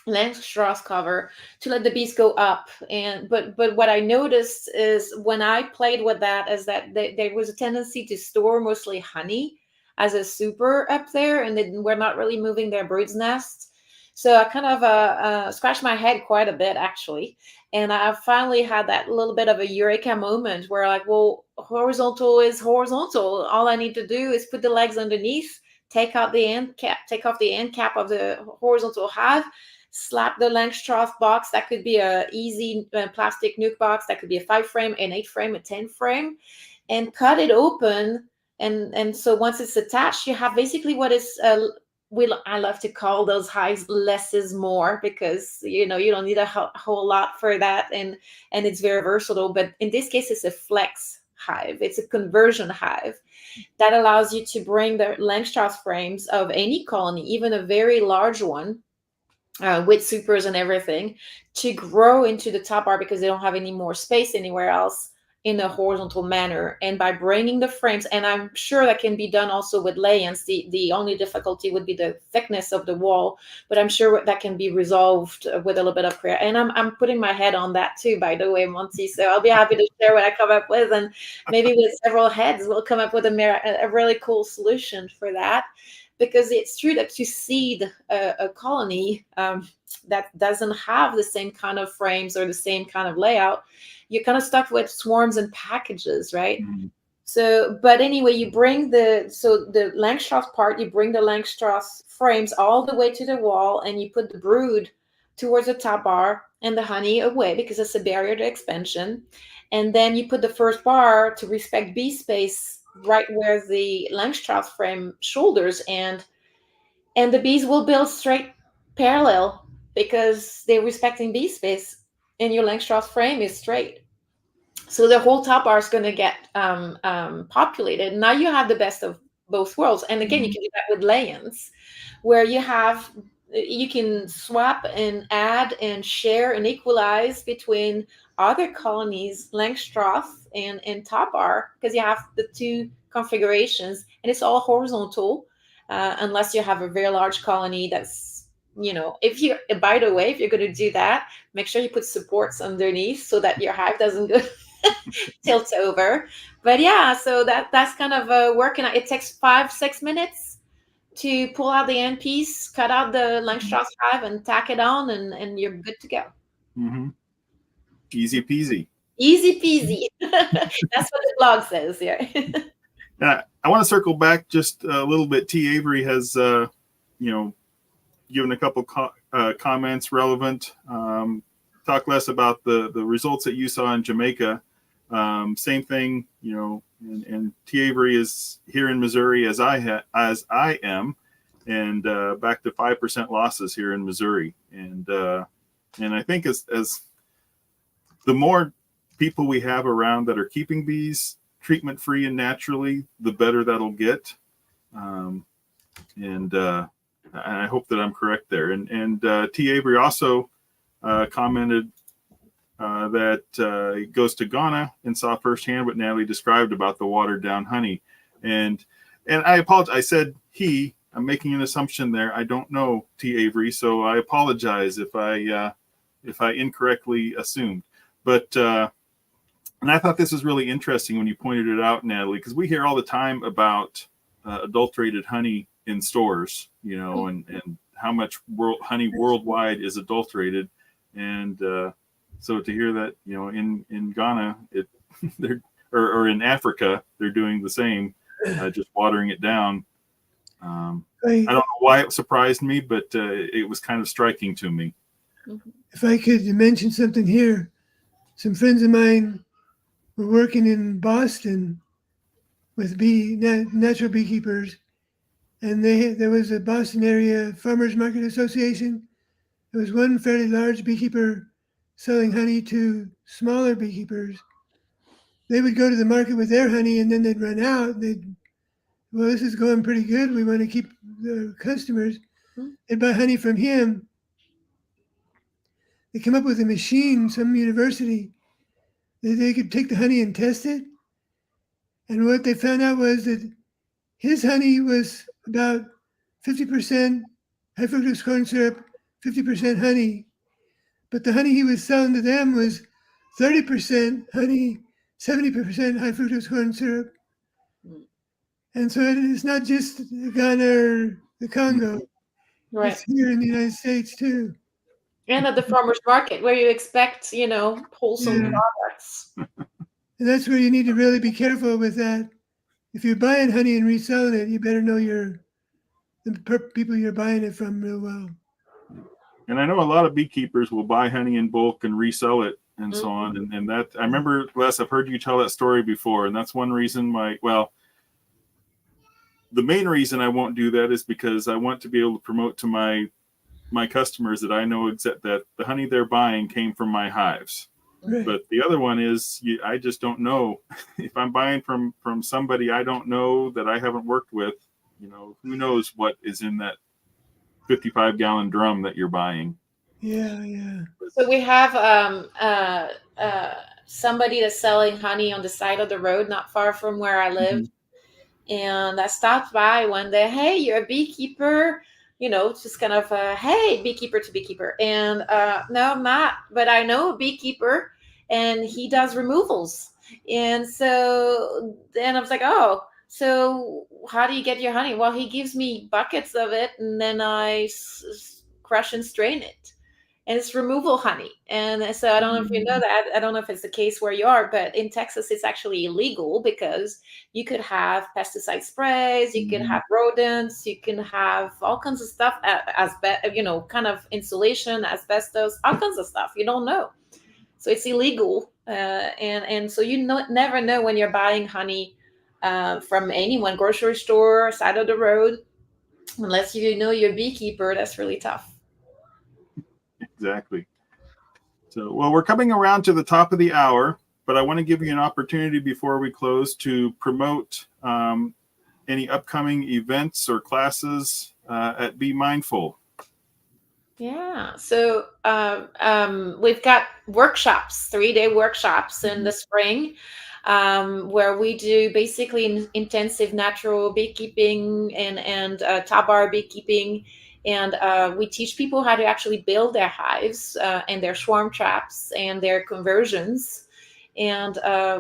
Langstroth cover to let the bees go up. And but what I noticed is when I played with that is that there was a tendency to store mostly honey as a super up there, and then we're not really moving their brood's nests. So I kind of scratched my head quite a bit actually, and I finally had that little bit of a eureka moment where like, well, horizontal is horizontal. All I need to do is put the legs underneath, take off the end cap of the horizontal hive, slap the Langstroth box. That could be a easy plastic nuke box. That could be a 5-frame, an 8-frame, a 10-frame, and cut it open. And so once it's attached, you have basically what is I love to call those hives less is more, because you don't need a whole lot for that, and it's very versatile. But in this case, it's a flex hive. It's a conversion hive that allows you to bring the Langstroth frames of any colony, even a very large one, with supers and everything, to grow into the top bar because they don't have any more space anywhere else in a horizontal manner. And by bringing the frames, and I'm sure that can be done also with layons, the only difficulty would be the thickness of the wall, but I'm sure that can be resolved with a little bit of prayer. And I'm putting my head on that too, by the way, Monty. So I'll be happy to share what I come up with, and maybe with several heads we'll come up with a really cool solution for that. Because it's true that to seed a colony that doesn't have the same kind of frames or the same kind of layout, you're kind of stuck with swarms and packages, right? Mm-hmm. So, but anyway, you bring the Langstroth part, you bring the Langstroth frames all the way to the wall, and you put the brood towards the top bar and the honey away because it's a barrier to expansion. And then you put the first bar to respect bee space right where the Langstroth frame shoulders, and the bees will build straight parallel because they're respecting bee space, and your Langstroth frame is straight. So the whole top bar is going to get populated. Now you have the best of both worlds. And again, you can do that with layons, where you have you can swap and add and share and equalize between other colonies, Langstroth and top bar, because you have the two configurations, and it's all horizontal, unless you have a very large colony that's, if you, by the way, if you're going to do that, make sure you put supports underneath so that your hive doesn't go tilt over. But yeah, so that's kind of working. It takes 5-6 minutes to pull out the end piece, cut out the Langstroth hive, and tack it on, and you're good to go. Mm-hmm. Easy peasy. Easy peasy. That's what the blog says. Yeah. I want to circle back just a little bit. T. Avery has, given a couple comments relevant. Talk less about the results that you saw in Jamaica. Same thing, and T. Avery is here in Missouri as I am, and back to 5% losses here in Missouri. And I think as the more people we have around that are keeping bees treatment free and naturally, the better that'll get. And I hope that I'm correct there. And T. Avery also commented that he goes to Ghana and saw firsthand what Nathalie described about the watered down honey. And I apologize. I said I'm making an assumption there. I don't know T. Avery, so I apologize if I incorrectly assumed. But and I thought this was really interesting when you pointed it out, Nathalie, because we hear all the time about adulterated honey in stores, and how much honey worldwide is adulterated. And so to hear that, in Ghana, or in Africa, they're doing the same, just watering it down. I don't know why it surprised me, but it was kind of striking to me. If I could mention something here, some friends of mine were working in Boston with natural beekeepers, and there was a Boston area farmers market association. There was one fairly large beekeeper selling honey to smaller beekeepers. They would go to the market with their honey, and then they'd run out. Well, this is going pretty good. We want to keep the customers. They'd buy honey from him. They come up with a machine, some university, that they could take the honey and test it. And what they found out was that his honey was about 50% high fructose corn syrup, 50% honey. But the honey he was selling to them was 30% honey, 70% high fructose corn syrup. And so it's not just Ghana or the Congo. Right. It's here in the United States too. And at the farmer's market, where you expect, wholesome products. And that's where you need to really be careful with that. If you're buying honey and reselling it, you better know the people you're buying it from real well. And I know a lot of beekeepers will buy honey in bulk and resell it and so on. And that, I remember, Les, I've heard you tell that story before. And that's one reason the main reason I won't do that is because I want to be able to promote to my customers that I know that the honey they're buying came from my hives. Right. But the other one is I just don't know if I'm buying from somebody I don't know that I haven't worked with, who knows what is in that 55-gallon drum that you're buying. Yeah. So we have somebody that's selling honey on the side of the road, not far from where I live. Mm-hmm. And I stopped by one day. Hey, you're a beekeeper? Just kind of, hey, beekeeper to beekeeper. And no, I'm not, but I know a beekeeper, and he does removals. And so then I was like, oh, so how do you get your honey? Well, he gives me buckets of it, and then I crush and strain it. And it's removal honey. And so I don't know if you know that. I don't know if it's the case where you are, but in Texas, it's actually illegal because you could have pesticide sprays, you can have rodents, you can have all kinds of stuff, kind of insulation, asbestos, all kinds of stuff. You don't know. So it's illegal. And so you never know when you're buying honey from anyone, grocery store, side of the road, unless you know your beekeeper. That's really tough. Exactly. So, well, we're coming around to the top of the hour, but I want to give you an opportunity before we close to promote any upcoming events or classes at Be Mindful. Yeah. So we've got workshops, 3-day workshops in the spring, where we do basically intensive natural beekeeping and top bar beekeeping. And we teach people how to actually build their hives and their swarm traps and their conversions. And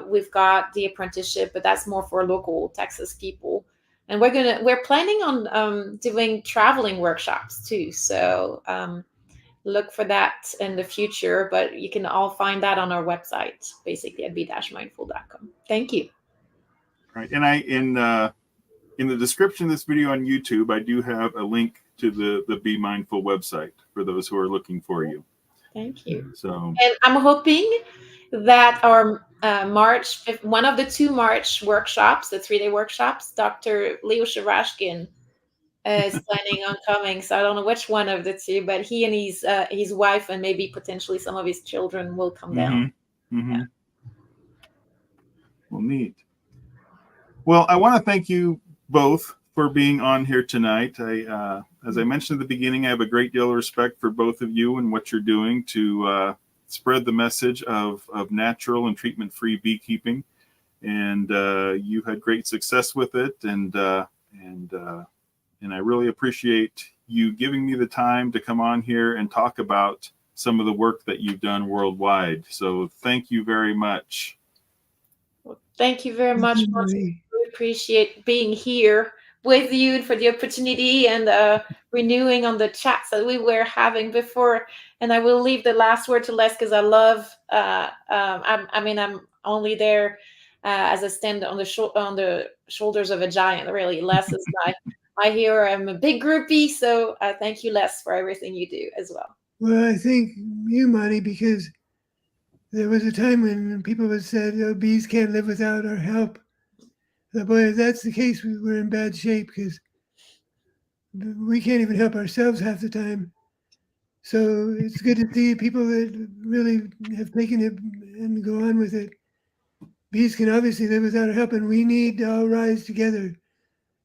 we've got the apprenticeship, but that's more for local Texas people. And we're planning on doing traveling workshops too. So look for that in the future, but you can all find that on our website, basically at b-mindful.com. Thank you. Right. And in the description of this video on YouTube, I do have a link to the Be Mindful website for those who are looking for you. Thank you. So, and I'm hoping that our one of the 2 March workshops, the 3-day workshops, Dr. Leo Sharashkin is planning on coming. So I don't know which one of the 2, but he and his wife and maybe potentially some of his children will come down. Yeah. Well, neat. Well, I want to thank you both for being on here tonight. As I mentioned at the beginning, I have a great deal of respect for both of you and what you're doing to spread the message of natural and treatment-free beekeeping. And you had great success with it. And I really appreciate you giving me the time to come on here and talk about some of the work that you've done worldwide. So thank you very much. Well, thank you very much. We appreciate being here with you and for the opportunity and renewing on the chats that we were having before. And I will leave the last word to Les because I love. I'm only there as I stand on the shoulders of a giant. Really, Les is my hero. I'm a big groupie, so thank you, Les, for everything you do as well. Well, I thank you, Monty, because there was a time when people had said, "Oh, bees can't live without our help." But boy, if that's the case, we're in bad shape because we can't even help ourselves half the time. So it's good to see people that really have taken it and go on with it. Bees can obviously live without our help, and we need to all rise together.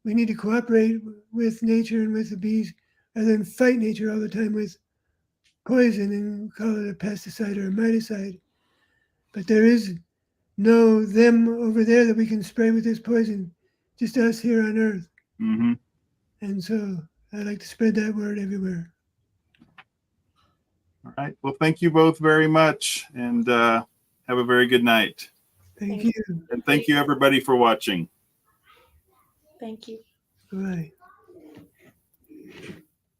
We need to cooperate with nature and with the bees rather than fight nature all the time with poison and call it a pesticide or a miticide. But there is no them over there that we can spray with this poison, just us here on Earth. Mm-hmm. And so I like to spread that word everywhere. All right. Well, thank you both very much, and have a very good night. Thank you. And thank you, everybody, for watching. Thank you. Bye.